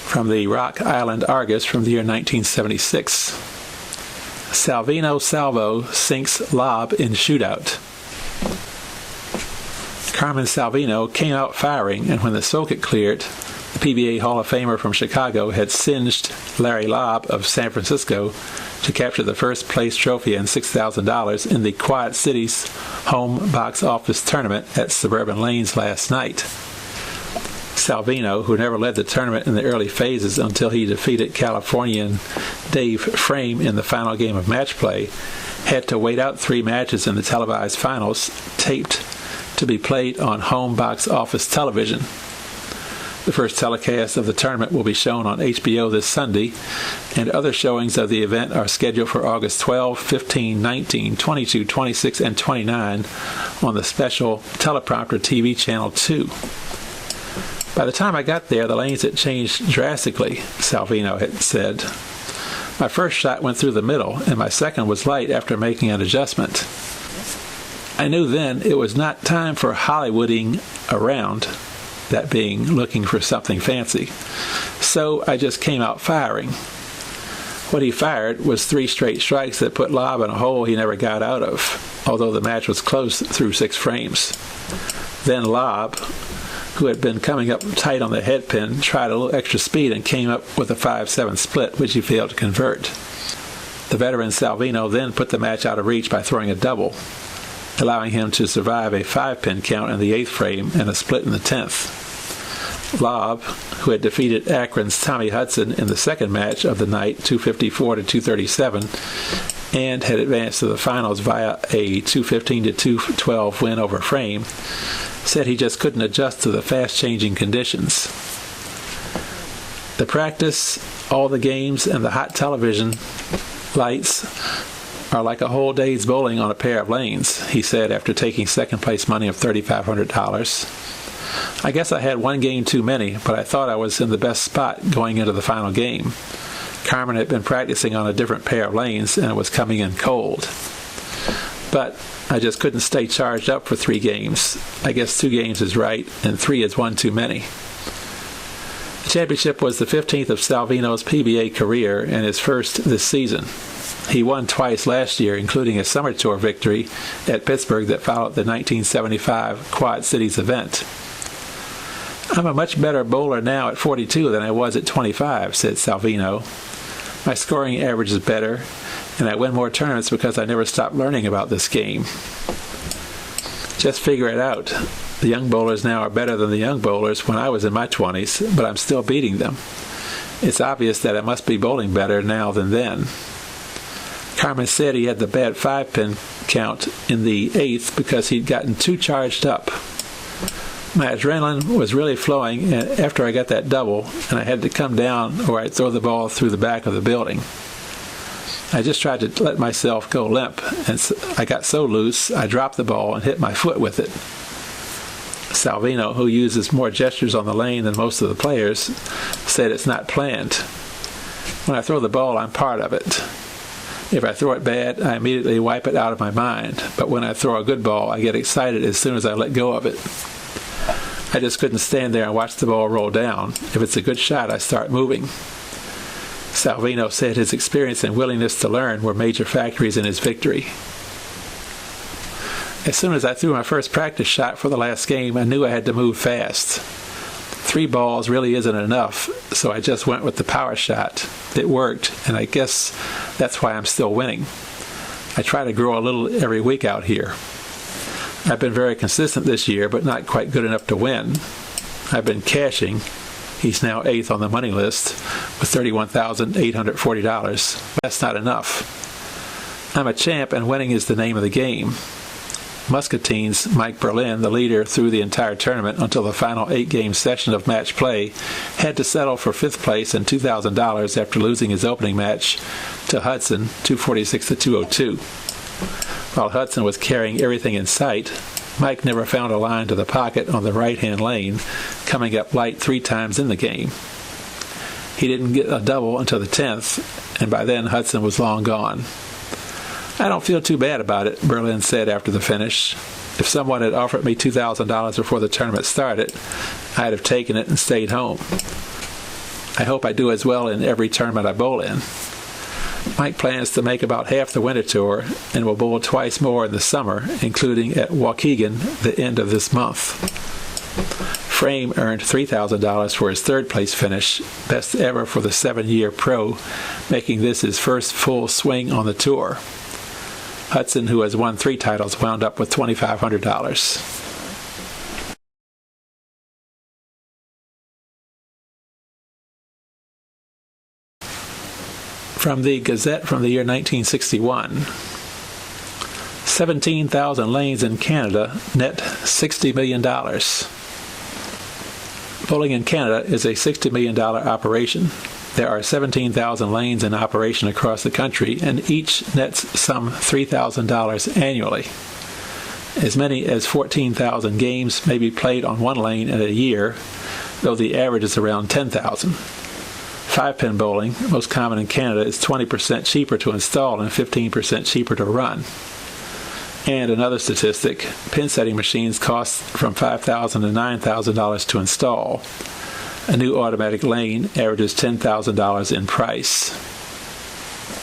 from the Rock Island Argus from the year 1976. Salvino Salvo sinks Laub in Shootout. Carmen Salvino came out firing, and when the circuit cleared, the PBA Hall of Famer from Chicago had singed Larry Laub of San Francisco to capture the first place trophy and $6,000 in the Quad Cities home box office tournament at Suburban Lanes last night. Salvino, who never led the tournament in the early phases until he defeated Californian Dave Frame in the final game of match play, had to wait out 3 matches in the televised finals, taped to be played on home box office television. The first telecast of the tournament will be shown on HBO this Sunday, and other showings of the event are scheduled for August 12, 15, 19, 22, 26, and 29 on the special teleprompter TV Channel 2. By the time I got there, the lanes had changed drastically, Salvino had said. My first shot went through the middle, and my second was light after making an adjustment. I knew then it was not time for Hollywooding around, that being looking for something fancy. So I just came out firing. What he fired was 3 straight strikes that put Laub in a hole he never got out of, although the match was close through 6 frames. Then Laub, who had been coming up tight on the headpin, tried a little extra speed and came up with a 5-7 split, which he failed to convert. The veteran Salvino then put the match out of reach by throwing a double, allowing him to survive a 5-pin count in the 8th frame and a split in the 10th. Laub, who had defeated Akron's Tommy Hudson in the second match of the night, 254-237, and had advanced to the finals via a 215-212 win over Frame, said he just couldn't adjust to the fast-changing conditions. The practice, all the games, and the hot television lights are like a whole day's bowling on a pair of lanes, he said after taking second-place money of $3,500. I guess I had 1 game too many, but I thought I was in the best spot going into the final game. Carmen had been practicing on a different pair of lanes, and it was coming in cold. But I just couldn't stay charged up for 3 games. I guess 2 games is right, and 3 is 1 too many. The championship was the 15th of Salvino's PBA career and his first this season. He won twice last year, including a summer tour victory at Pittsburgh that followed the 1975 Quad Cities event. I'm a much better bowler now at 42 than I was at 25, said Salvino. My scoring average is better, and I win more tournaments because I never stopped learning about this game. Just figure it out. The young bowlers now are better than the young bowlers when I was in my 20s, but I'm still beating them. It's obvious that I must be bowling better now than then. Carmen said he had the bad 5-pin count in the 8th because he'd gotten too charged up. My adrenaline was really flowing after I got that double, and I had to come down or I'd throw the ball through the back of the building. I just tried to let myself go limp, and I got so loose I dropped the ball and hit my foot with it. Salvino, who uses more gestures on the lane than most of the players, said it's not planned. When I throw the ball, I'm part of it. If I throw it bad, I immediately wipe it out of my mind, but when I throw a good ball, I get excited as soon as I let go of it. I just couldn't stand there and watch the ball roll down. If it's a good shot, I start moving. Salvino said his experience and willingness to learn were major factors in his victory. As soon as I threw my first practice shot for the last game, I knew I had to move fast. 3 balls really isn't enough, so I just went with the power shot. It worked, and I guess that's why I'm still winning. I try to grow a little every week out here. I've been very consistent this year, but not quite good enough to win. I've been cashing. He's now 8th on the money list with $31,840. That's not enough. I'm a champ, and winning is the name of the game. Muscatine's Mike Berlin, the leader through the entire tournament until the final 8-game session of match play, had to settle for 5th place and $2,000 after losing his opening match to Hudson, 246-202. While Hudson was carrying everything in sight, Mike never found a line to the pocket on the right-hand lane, coming up light 3 times in the game. He didn't get a double until the 10th, and by then Hudson was long gone. I don't feel too bad about it, Berlin said after the finish. If someone had offered me $2,000 before the tournament started, I'd have taken it and stayed home. I hope I do as well in every tournament I bowl in. Mike plans to make about half the winter tour and will bowl twice more in the summer, including at Waukegan the end of this month. Frame earned $3,000 for his third-place finish, best ever for the 7-year pro, making this his first full swing on the tour. Hudson, who has won 3 titles, wound up with $2,500. From the Gazette from the year 1961. 17,000 lanes in Canada net $60 million. Bowling in Canada is a $60 million operation. There are 17,000 lanes in operation across the country, and each nets some $3,000 annually. As many as 14,000 games may be played on one lane in a year, though the average is around 10,000. 5-pin bowling, most common in Canada, is 20% cheaper to install and 15% cheaper to run. And another statistic, pin setting machines cost from $5,000 to $9,000 to install. A new automatic lane averages $10,000 in price.